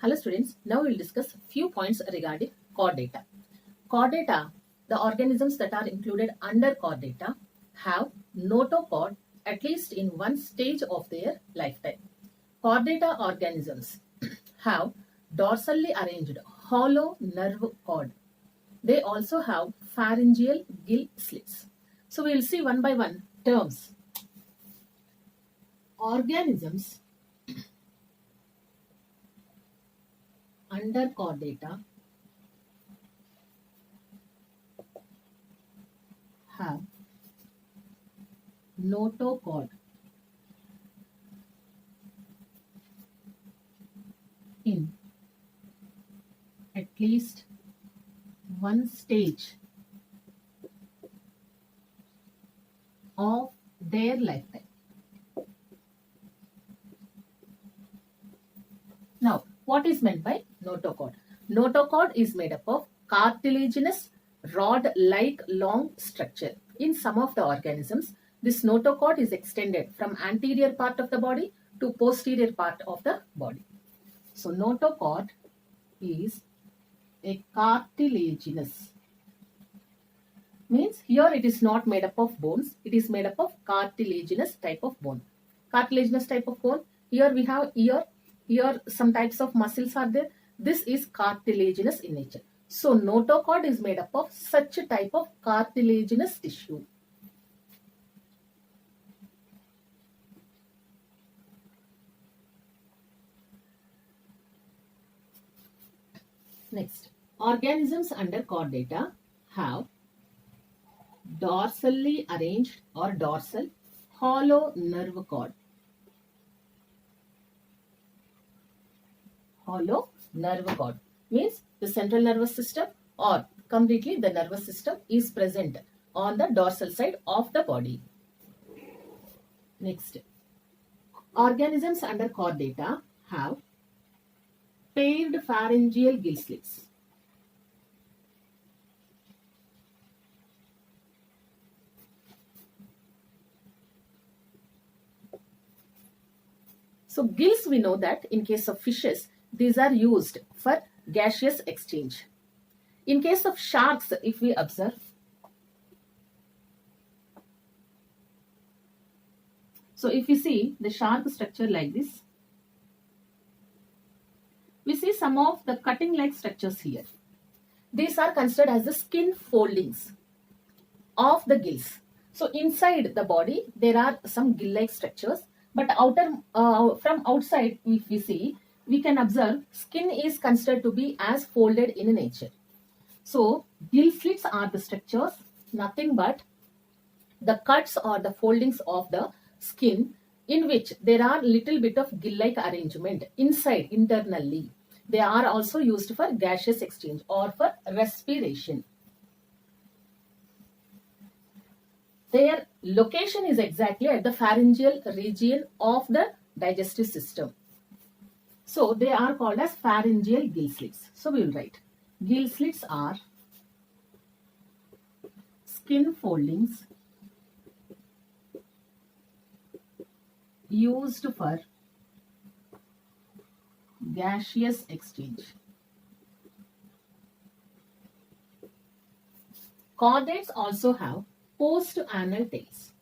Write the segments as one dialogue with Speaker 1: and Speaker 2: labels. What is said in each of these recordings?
Speaker 1: Hello students, now we will discuss few points regarding chordata. Chordata, the organisms that are included under chordata have notochord at least in one stage of their lifetime. Chordata organisms have dorsally arranged hollow nerve cord. They also have pharyngeal gill slits. So we will see one by one terms. Organisms under chordata have notochord in at least one stage of their lifetime. Now, what is meant by notochord? Notochord is made up of cartilaginous rod-like long structure. In some of the organisms, this notochord is extended from anterior part of the body to posterior part of the body. So, notochord is a cartilaginous. Means here it is not made up of bones. It is made up of cartilaginous type of bone. Cartilaginous type of bone. Here we have ear. Here some types of muscles are there. This is cartilaginous in nature. So notochord is made up of such a type of cartilaginous tissue. Next, organisms under chordata have dorsally arranged or dorsal hollow nerve cord. Hollow nerve cord means the central nervous system or completely the nervous system is present on the dorsal side of the body. Next, organisms under chordata have paired pharyngeal gill slits. So gills, we know that in case of fishes, these are used for gaseous exchange. In case of sharks, if we observe, so if you see the shark structure like this, we see some of the cutting like structures here. These are considered as the skin foldings of the gills. So inside the body, there are some gill-like structures, but from outside, if we see, we can observe skin is considered to be as folded in nature. So gill slits are the structures, nothing but the cuts or the foldings of the skin in which there are little bit of gill-like arrangement inside internally. They are also used for gaseous exchange or for respiration. Their location is exactly at the pharyngeal region of the digestive system. So they are called as pharyngeal gill slits. So we will write gill slits are skin foldings used for gaseous exchange. Chordates also have post-anal tails.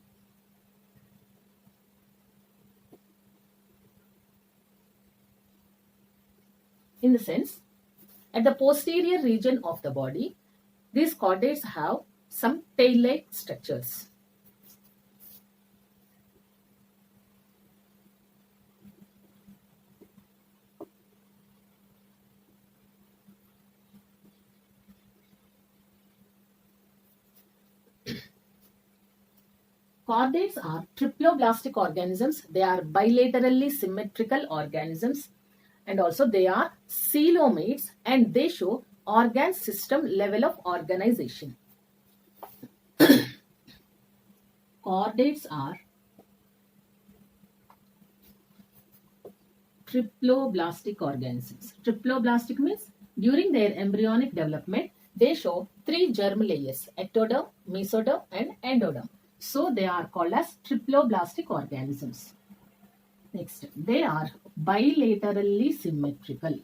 Speaker 1: In the sense, at the posterior region of the body, these chordates have some tail-like structures. Chordates are triploblastic organisms. They are bilaterally symmetrical organisms, and also they are coelomates, and they show organ system level of organization. Chordates are triploblastic organisms. Triploblastic means during their embryonic development, they show 3 germ layers: ectoderm, mesoderm, and endoderm. So they are called as triploblastic organisms. Next, they are bilaterally symmetrical.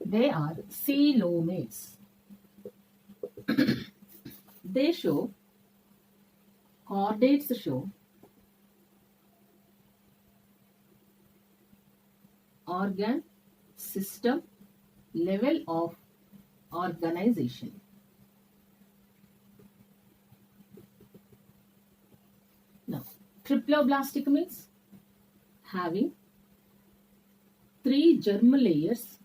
Speaker 1: They are coelomates. They show, chordates show organ system level of organization. Now, triploblastic means having 3 germ layers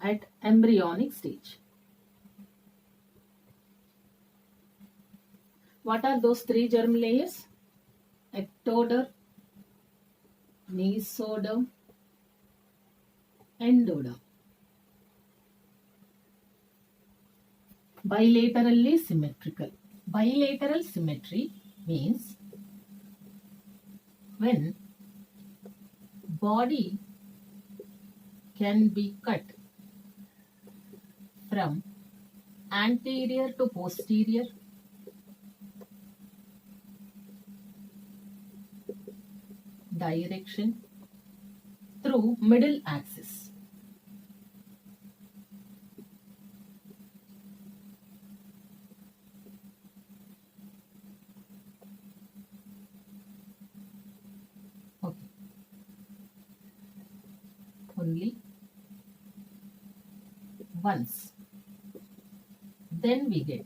Speaker 1: at embryonic stage. What are those 3 germ layers? Ectoderm, mesoderm, endoderm. Bilaterally symmetrical. Bilateral symmetry means when body can be cut from anterior to posterior, direction through middle axis. Okay. Only once. Then we get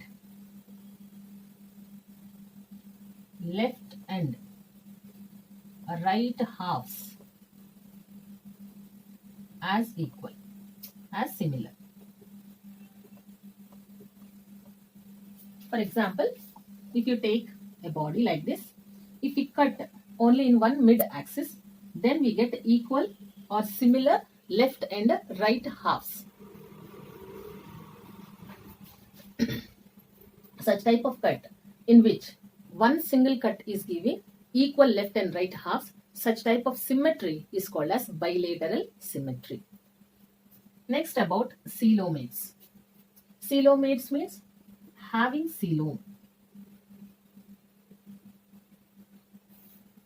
Speaker 1: left and right halves as equal, as similar. For example, if you take a body like this, if we cut only in one mid axis, then we get equal or similar left and right halves. Such type of cut in which one single cut is giving equal left and right halves, such type of symmetry is called as bilateral symmetry. Next, about coelomates. Coelomates means having coelom.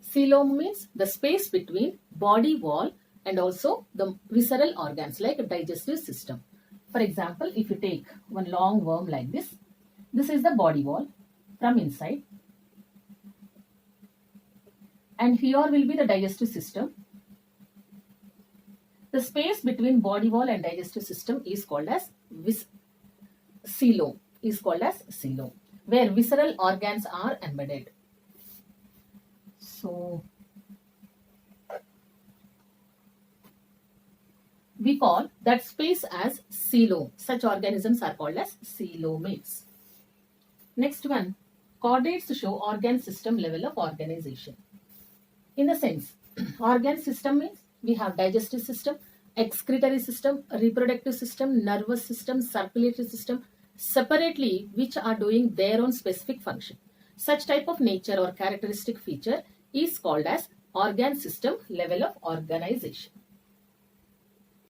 Speaker 1: Coelom means the space between body wall and also the visceral organs like digestive system. For example, if you take one long worm like this is the body wall from inside, and here will be the digestive system. The space between body wall and digestive system is called as coelom, where visceral organs are embedded. So, we call that space as coelom. Such organisms are called as coelomates. Next one, chordates show organ system level of organization. In the sense, organ system means we have digestive system, excretory system, reproductive system, nervous system, circulatory system, separately which are doing their own specific function. Such type of nature or characteristic feature is called as organ system level of organization.